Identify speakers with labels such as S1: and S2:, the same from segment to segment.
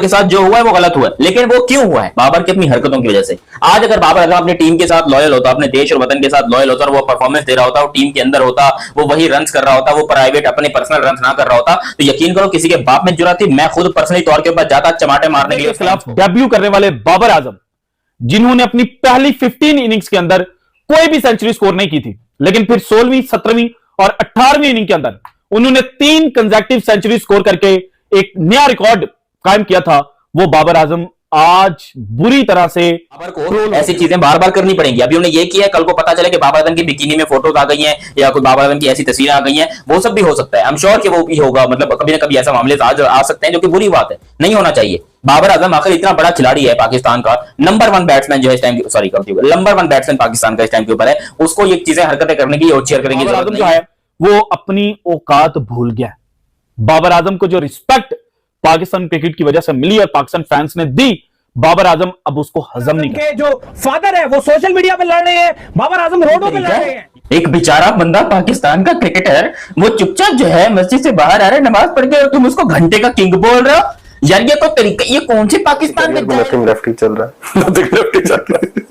S1: के साथ जो हुआ है वो गलत हुआ है, लेकिन वो क्यों हुआ है? बाबर की अपनी हरकतों की वजह से। आज अगर बाबर अगर अपनी टीम के साथ लॉयल होता, अपने देश और वतन के साथ लॉयल होता और वो परफॉर्मेंस दे रहा होता, वो टीम के अंदर होता, वो वही रन्स कर रहा होता, वो प्राइवेट अपने पर्सनल रन्स ना कर रहा होता, तो यकीन करो किसी के बाप में जुर्रत थी, मैं खुद पर्सनली तौर के ऊपर जाता चमाटे मारने के लिए
S2: खिलाफ डेब्यू करने वाले बाबर आजम, जिन्होंने अपनी पहली 15 इनिंग्स के अंदर कोई भी सेंचुरी स्कोर नहीं की थी, लेकिन फिर 16वीं, 17वीं और 18वीं इनिंग के अंदर उन्होंने 3 कंसेक्यूटिव सेंचुरी स्कोर करके एक नया रिकॉर्ड कायम किया था। वो बाबर आजम आज बुरी तरह से
S1: बाबर को ऐसी चीजें बार बार करनी पड़ेंगी। अभी उन्होंने ये किया है, कल को पता चले कि बाबर आजम की बिकिनी में फोटोज आ गई हैं या कोई बाबर आजम की ऐसी तस्वीरें आ गई हैं, वो सब भी हो सकता है। आई एम श्योर कि वो भी होगा, मतलब कभी ना कभी ऐसा मामले आ सकते हैं, जो कि बुरी बात है, नहीं होना चाहिए। बाबर आजम आखिर इतना बड़ा खिलाड़ी है, पाकिस्तान का नंबर 1 बैट्समैन जो है इस time, sorry number 1 batsman Pakistan का इस टाइम के ऊपर है, उसको ये चीजें हरकतें करने की और चेयर करने की जरूरत
S2: जो है वो अपनी औकात भूल गया। बाबर आजम को जो रिस्पेक्ट पाकिस्तान क्रिकेट की वजह से मिली और पाकिस्तान फैंस ने दी, बाबर आजम अब उसको हजम नहीं कर।
S3: जो फादर है वो सोशल मीडिया पे लड़ रहे हैं, बाबर आजम रोडों पे लड़ रहे हैं।
S1: एक बेचारा बंदा पाकिस्तान का क्रिकेटर, वो चुपचाप जो है मस्जिद से बाहर आ रहा है नमाज पढ़ के, और तुम उसको घंटे का किंग बोल रहे हो यार। ये कोई तरीका, ये कौन से पाकिस्तान में
S4: लेफ्टी चल रहा है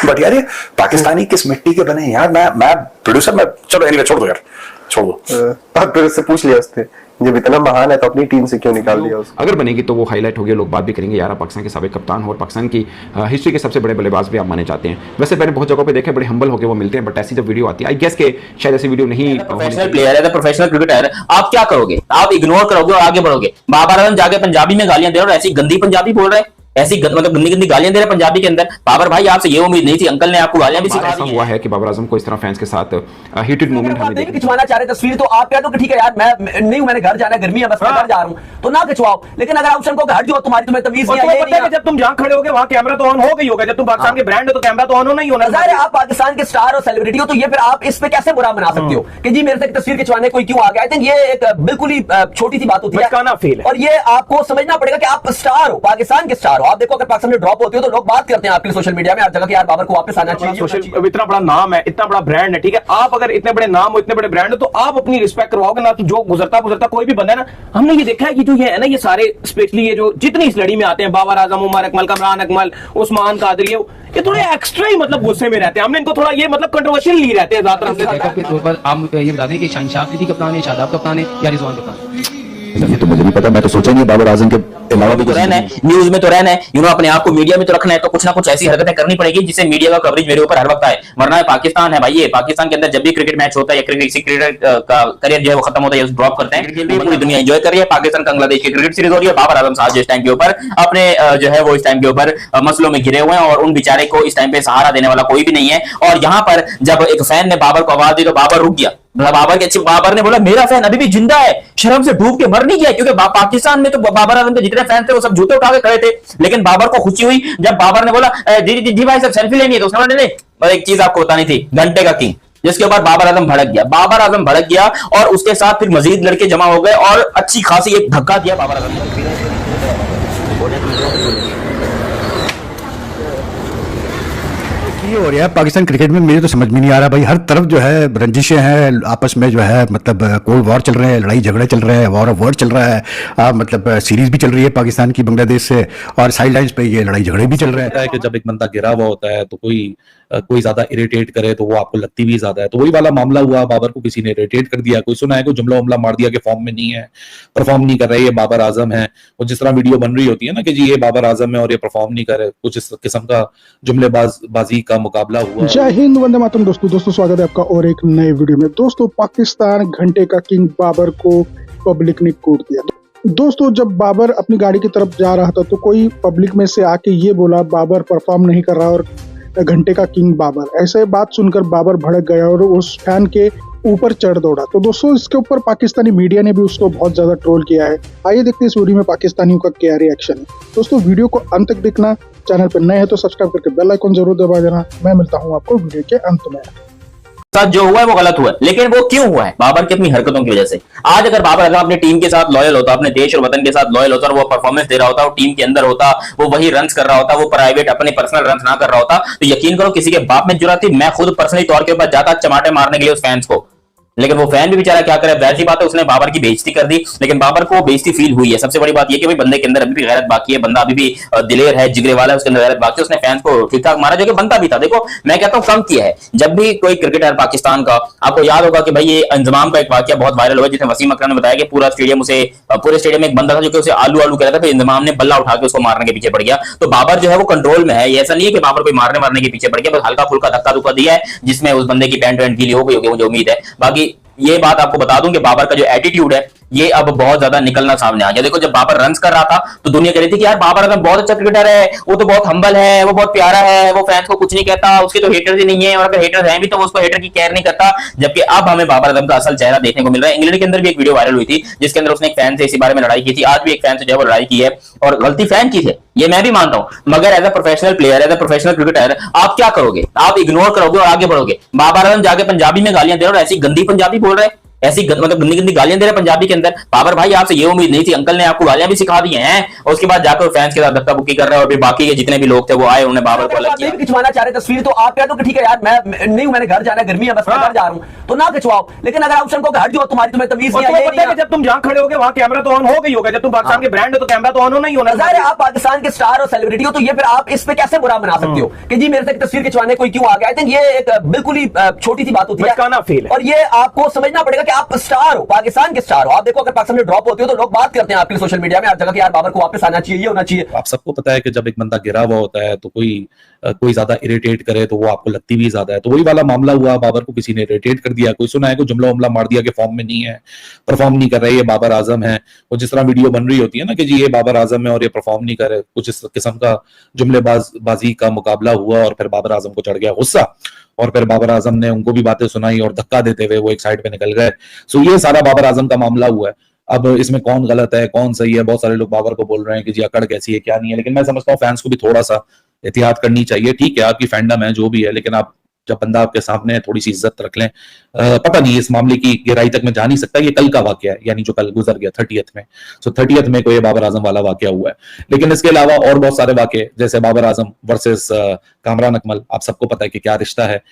S4: बट यार ये पाकिस्तानी किस मिट्टी के बने यार। मैं प्रोड्यूसर, मैं चलो एनीवे छोड़ दो यार, छोड़ दो। आप फिर उससे पूछ लिया उसने, जब इतना महान है तो अपनी टीम से क्यों निकाल दिया उसको?
S5: अगर बनेगी तो वो हाईलाइट होगी, लोग बात भी करेंगे यार आप पाकिस्तान के साबिक कप्तान हो और पाकिस्तान की हिस्ट्री के सबसे बड़े बल्लेबाज भी आप माने जाते हैं। वैसे मैंने बहुत जगहों पे देखे, बड़े हम्बल होकर वो मिलते हैं, बट ऐसी जब वीडियो आती है, आई गेस के शायद ऐसी वीडियो नहीं।
S1: प्रोफेशनल प्लेयर है, प्रोफेशनल क्रिकेटर, आप क्या करोगे? आप इग्नोर करोगे और आगे बढ़ोगे। बाबर आजम जाके पंजाबी में गालियां दे रहे और ऐसी गंदी पंजाबी बोल रहे हैं, ऐसी मतलब गंदी गंदी गालियां दे रहे पंजाबी के अंदर। बाबर भाई आपसे ये उम्मीद नहीं थी, अंकल ने आपको गालियां भी सिखा दी।
S5: हुआ है कि बाबर आजम को इस तरह फैंस के साथ हीटेड मोमेंट हमें देखने
S3: खिंचवाना चाह रहे तस्वीर, तो आप कह दो कि ठीक है यार मैं नहीं हूं, मैंने घर जाना है, गर्मी है, बस मैं घर जा रहा हूं, तो ना खिंचवाओ। लेकिन अगर ऑप्शन को हट जाओ, तुम्हारी तुम्हें तमीज नहीं है, जब तुम जहां खड़े होगे वहां कैमरा तो ऑन हो गई होगा। जब तुम पाकिस्तान के ब्रांड हो तो कैमरा तो ऑन होना ही होना है। आप पाकिस्तान के स्टार और सेलिब्रिटी हो, तो ये फिर आप इस पे कैसे बुरा बना सकते हो कि जी मेरे से तस्वीर खिंचवाने कोई क्यों आ गया? आई थिंक ये एक बिल्कुल ही छोटी सी बात होती है, और ये आपको समझना पड़ेगा कि आप स्टार हो, पाकिस्तान के स्टार हो। आप देखो अगर पाकिस्तान में ड्रॉप होती हो तो लोग बात करते हैं आपके सोशल मीडिया में हर जगह कि यार बाबर को वापस आना चाहिए। इतना बड़ा नाम है, इतना बड़ा ब्रांड है, ठीक है। आप अगर इतने बड़े नाम हो, इतने बड़े ब्रांड हो, तो आप अपनी रिस्पेक्ट करवाओगे ना। तो जो गुजरता कोई भी बंदा है ना, हमने ये देखा है कि जो ये है ना, ये सारे स्पेशली ये जो जितनी इस लड़ी में आते हैं, बाबर आजम, उमर अकमल, कमरान अकमल, उस्मान कादरी, ये थोड़े एक्स्ट्रा ही मतलब गुस्से में रहते हैं। हमने इनको थोड़ा ये मतलब कंट्रोवर्शियल नहीं रहते हैं ज्यादातर।
S6: आप ये बता दें कि शहनशाह अफरीदी कप्तान है, शादाब कप्तान है या रिजवान कप्तान?
S4: ये तो मुझे नहीं पता, मैं तो सोचा नहीं बाबर आजम के अलावा भी
S1: रहना है, न्यूज में तो रहना है, अपने आप को मीडिया में तो रखना है, तो कुछ ना कुछ ऐसी हरकतें करनी पड़ेगी जिससे मीडिया का कवरेज मेरे ऊपर हर वक्त आए। वरना है पाकिस्तान है भाई, ये पाकिस्तान के अंदर जब भी क्रिकेट मैच होता है या किसी क्रिकेटर का करियर जो है वो खत्म होता है, ड्रॉप करते हैं, पूरी दुनिया एंजॉय कर रही है। पाकिस्तान बांग्लादेश की क्रिकेट सीरीज हो रही है, बाबर आजम साहब इस टाइम के ऊपर अपने जो है वो इस टाइम के ऊपर मसलों में घिरे हुए हैं, और उन बेचारे को इस टाइम पे सहारा देने वाला कोई भी नहीं है। और यहाँ पर जब एक फैन ने बाबर को आवाज दी तो बाबर रुक गया। बाबर ने बोला मेरा फैन अभी भी जिंदा है, शर्म से डूब के मर नहीं गया, क्योंकि पाकिस्तान में तो बाबर आजम के जितने फैन थे वो सब जूते उठा के खड़े थे। लेकिन बाबर को खुशी हुई जब बाबर ने बोला जी भाई सब सेल्फी लेनी है, तो उसने बोला नहीं, एक चीज आपको बतानी थी, घंटे का किंग। जिसके ऊपर बाबर आजम भड़क गया और उसके साथ फिर मजीद लड़के जमा हो गए और अच्छी खासी एक धक्का दिया बाबर आजम ने।
S7: हो रहा है पाकिस्तान क्रिकेट में, मुझे तो समझ में नहीं आ रहा भाई। हर तरफ जो है रंजिशें हैं, आपस में जो है मतलब कोल्ड वॉर चल रहे हैं, लड़ाई झगड़े चल रहे हैं, वॉर ऑफ वर्ड चल रहा है, मतलब सीरीज भी चल रही है पाकिस्तान की बांग्लादेश से, और साइड लाइन्स पे ये लड़ाई झगड़े भी चल रहे हैं।
S8: कि जब एक बंदा गिरा हुआ होता है तो कोई ज्यादा इरिटेट करे तो वो आपको लगती भी ज्यादा है। तो वही वाला मामला हुआ, बाबर को किसी ने इरिटेट कर दिया, कोई सुना है, कोई जुमला उमला मार दिया कि फॉर्म में नहीं है, परफॉर्म नहीं कर रहे, ये बाबर आजम है। और जिस तरह वीडियो बन रही होती है ना कि जी ये बाबर आजम है और ये परफॉर्म नहीं कर रहे, कुछ इस किस्म का जुमलेबाजी का मुकाबला हुआ।
S9: जय हिंद, वंदे मातरम। दोस्तों स्वागत है आपका और एक नए वीडियो में। दोस्तों पाकिस्तान घंटे का किंग बाबर को पब्लिक ने कोट दिया। दोस्तों जब बाबर अपनी गाड़ी की तरफ जा रहा था तो कोई पब्लिक में से आके ये बोला बाबर परफॉर्म नहीं कर रहा और घंटे का किंग बाबर। ऐसे बात सुनकर बाबर भड़क गया और उस फैन के ऊपर चढ़ दौड़ा। तो दोस्तों इसके ऊपर पाकिस्तानी मीडिया ने भी उसको बहुत ज्यादा ट्रोल किया है। आइए देखते हैं इस वीडियो में पाकिस्तानियों का क्या रिएक्शन है। दोस्तों वीडियो को अंत तक देखना, चैनल पर नए हैं तो सब्सक्राइब करके बेल आइकन जरूर दबा देना। मैं मिलता हूं आपको वीडियो के अंत में।
S1: साथ जो हुआ है वो गलत हुआ है, लेकिन वो क्यों हुआ है? बाबर की अपनी हरकतों की वजह से। आज अगर बाबर अगर अपनी टीम के साथ लॉयल होता, अपने देश और वतन के साथ लॉयल होता और वो परफॉर्मेंस दे रहा होता, वो टीम के अंदर होता, वो वही रन्स कर रहा होता, वो प्राइवेट अपने पर्सनल रन्स ना कर रहा होता, तो यकीन करो किसी के बाप में जुर्रत थी, मैं खुद पर्सनली तौर के ऊपर जाता चमाटे मारने के लिए उस फैंस को। लेकिन वो फैन भी बेचारा क्या करे, जाहिर सी बात है उसने बाबर की बेइज्जती कर दी, लेकिन बाबर को बेइज्जती फील हुई है। सबसे बड़ी बात ये कि भाई बंदे के अंदर अभी भी गैरत बाकी है, बंदा अभी भी दिलेर है, जिगरे वाला है, उसके अंदर गैरत बाकी है। उसने फैंस को ठीक ठाक मारा जो कि बनता भी था। देखो मैं कहता हूँ कम किया है। जब भी कोई क्रिकेटर पाकिस्तान का, आपको याद होगा कि भाई ये इंजमाम का एक वाकया बहुत वायरल हुआ जिसमें वसीम अकरम ने बताया कि पूरे स्टेडियम में एक बंदा था जो कि उसे आलू आलू कह रहा था, फिर इंजमाम ने बल्ला उठा के उसको मारने के पीछे पड़ गया। तो बाबर जो है वो कंट्रोल में है, ऐसा नहीं है कि बाबर कोई मारने के पीछे पड़ गया, बस हल्का फुल्का धक्का धुक्का दिया है जिसमें उस बंदे की पैंट वैंट गीली हो गई होगी, मुझे उम्मीद है। बाकी ये बात आपको बता दूं कि बाबर का जो एटीट्यूड है ये अब बहुत ज्यादा निकलना सामने आ गया। देखो जब बाबर रन्स कर रहा था तो दुनिया कह रही थी कि यार बाबर आजम बहुत अच्छा क्रिकेटर है, वो तो बहुत हम्बल है, वो बहुत प्यारा है, वो फैंस को कुछ नहीं कहता, उसके तो हेटर्स ही नहीं है, और अगर हेटर्स हैं भी तो वो उसको हेटर की केयर नहीं करता। जबकि अब हमें बाबर आजम का असल चेहरा देखने को मिल रहा है। इंग्लैंड के अंदर भी एक वीडियो वायरल हुई थी जिसके अंदर उसने एक फैन से इसी बारे में लड़ाई की थी। आज भी एक फैन से जो है वो लड़ाई की है और गलती फैन की है, ये मैं भी मानता हूं, मगर as a professional player, as a professional cricketer आप क्या करोगे? आप इग्नोर करोगे और आगे बढ़ोगे। बाबर आजम जाके पंजाबी में गालियां दे रहे और ऐसी गंदी पंजाबी बोल रहे हैं, ऐसी मतलब गंदी गंदी गालियां दे रहे पंजाबी के अंदर। बाबर भाई आपसे ये उम्मीद नहीं थी, अंकल ने आपको गालियां भी सिखा दी हैं और उसके बाद जाकर फैंस के साथ धक्का बुक्की कर रहे हैं और फिर बाकी के जितने भी लोग थे वो आए, उन्होंने बाबर को अलग किया।
S3: खिंचवाना चाह रहे तस्वीर तो आप कह दो कि ठीक है यार मैं नहीं हूं, मैंने घर जाना है, गर्मी है, बस मैं घर जा रहा हूं, तो ना खिंचवाओ। लेकिन अगर ऑप्शन को हट जाओ, तुम्हारी तुम्हें तमीज नहीं है। जब तुम जहां खड़े होगे वहां कैमरा तो ऑन हो गई होगा, जब तुम पाकिस्तान के ब्रांड हो तो कैमरा तो ऑन होना ही होना। आप पाकिस्तान के स्टार और सेलिब्रिटी हो तो ये फिर आप इस पे कैसे बुरा बना सकते हो कि जी मेरे से तस्वीर खिंचवाने कोई क्यों आ गया? आई थिंक ये एक बिल्कुल ही छोटी सी बात होती है और ये आपको समझना पड़ेगा कि आप स्टार हो, पाकिस्तान के स्टार हो। आप देखो अगर पाकिस्तान में ड्रॉप होती हो तो लोग बात करते हैं आपके सोशल मीडिया में हर जगह कि यार बाबर को वापस आना चाहिए, ये होना चाहिए।
S8: आप सबको पता है कि जब एक बंदा गिरा हुआ होता है तो कोई ज्यादा इरिटेट करे तो वो आपको लगती भी ज्यादा है। तो वही वाला मामला हुआ, बाबर को किसी ने इरिटेट कर दिया, कोई सुना है, कोई जुमला उमला मार दिया कि फॉर्म में नहीं है, परफॉर्म नहीं कर रहे, ये बाबर आजम है। वो जिस तरह वीडियो बन रही होती है ना कि जी ये बाबर आजम है और ये परफॉर्म नहीं कर रहे, कुछ इस किस्म का जुमलेबाजी का मुकाबला हुआ और फिर बाबर आजम को चढ़ गया गुस्सा और फिर बाबर आजम ने उनको भी बातें सुनाई और धक्का देते हुए वो एक साइड पे निकल गए। सो ये सारा बाबर आजम का मामला हुआ है। अब इसमें कौन गलत है कौन सही है, बहुत सारे लोग बाबर को बोल रहे हैं कि जी अकड़ कैसी है क्या नहीं है, लेकिन मैं समझता हूँ फैंस को भी थोड़ा सा एहतियात करनी चाहिए। ठीक है आपकी फैंडम है जो भी है, लेकिन आप जब बंदा आपके सामने है थोड़ी सी इज्जत रख लें। पता नहीं इस मामले की गहराई तक मैं जा नहीं सकता, ये कल का वाकया है, यानी जो कल गुजर गया 30th में। सो 30th में कोई बाबर आजम वाला वाकया हुआ है, लेकिन इसके अलावा और बहुत सारे वाकये जैसे बाबर आजम वर्सेस कामरान अकमल। आप सबको पता है कि क्या रिश्ता है।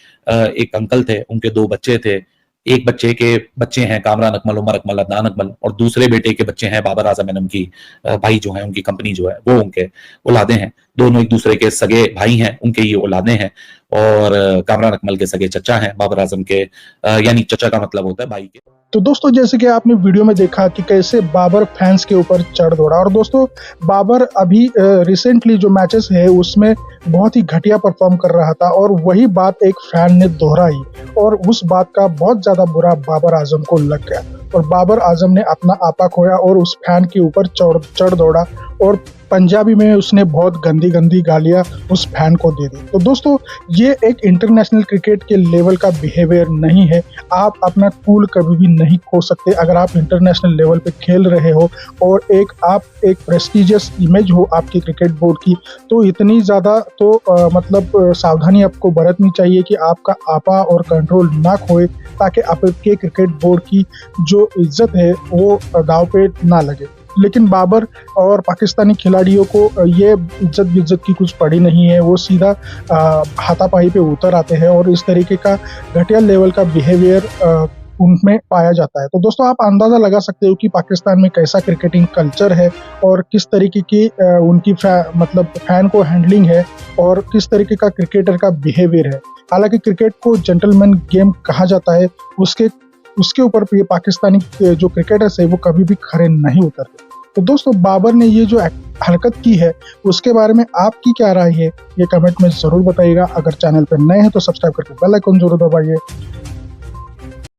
S8: एक अंकल थे, उनके 2 बच्चे थे, एक बच्चे के बच्चे हैं कामरान अकमल, उमर अकमल, अदनान अकमल, और दूसरे बेटे के बच्चे हैं बाबर आजम एंड उनकी भाई जो है, उनकी कंपनी जो है वो उनके औलादे हैं। दोनों एक दूसरे के सगे भाई हैं, उनके ये औलादे हैं और कामरान अकमल के सगे चचा हैं बाबर आजम के, यानी चचा का मतलब होता है भाई के।
S9: तो दोस्तों जैसे कि आपने वीडियो में देखा कि कैसे बाबर फैंस के ऊपर चढ़ दौड़ा, और दोस्तों बाबर अभी रिसेंटली जो मैचेस है उसमें बहुत ही घटिया परफॉर्म कर रहा था और वही बात एक फैन ने दोहराई और उस बात का बहुत ज्यादा बुरा बाबर आजम को लग गया और बाबर आजम ने अपना आपा खोया और उस फैन के ऊपर चढ़ दौड़ा और पंजाबी में उसने बहुत गंदी गंदी गालियां उस फैन को दे दी। तो दोस्तों ये एक इंटरनेशनल क्रिकेट के लेवल का बिहेवियर नहीं है। आप अपना कूल कभी भी नहीं खो सकते अगर आप इंटरनेशनल लेवल पे खेल रहे हो और आप एक प्रेस्टिजियस इमेज हो आपकी क्रिकेट बोर्ड की, तो इतनी ज़्यादा तो मतलब सावधानी आपको बरतनी चाहिए कि आपका आपा और कंट्रोल ना खोए, ताकि आपके क्रिकेट बोर्ड की जो इज्जत है वो दाव पे ना लगे। लेकिन बाबर और पाकिस्तानी खिलाड़ियों को ये इज्जत की कुछ पड़ी नहीं है, वो सीधा हाथापाई पे उतर आते हैं और इस तरीके का घटिया लेवल का बिहेवियर उनमें पाया जाता है। तो दोस्तों आप अंदाज़ा लगा सकते हो कि पाकिस्तान में कैसा क्रिकेटिंग कल्चर है और किस तरीके की उनकी मतलब फैन को हैंडलिंग है और किस तरीके का क्रिकेटर का बिहेवियर है। हालांकि क्रिकेट को जेंटलमैन गेम कहा जाता है, उसके ऊपर ये पाकिस्तानी जो क्रिकेटर्स है वो कभी भी खरे नहीं उतरते। तो दोस्तों बाबर ने ये जो हरकत की है उसके बारे में आपकी क्या राय है ये कमेंट में ज़रूर बताइएगा। अगर चैनल पर नए हैं तो सब्सक्राइब करके बेल आइकन जरूर दबाइए।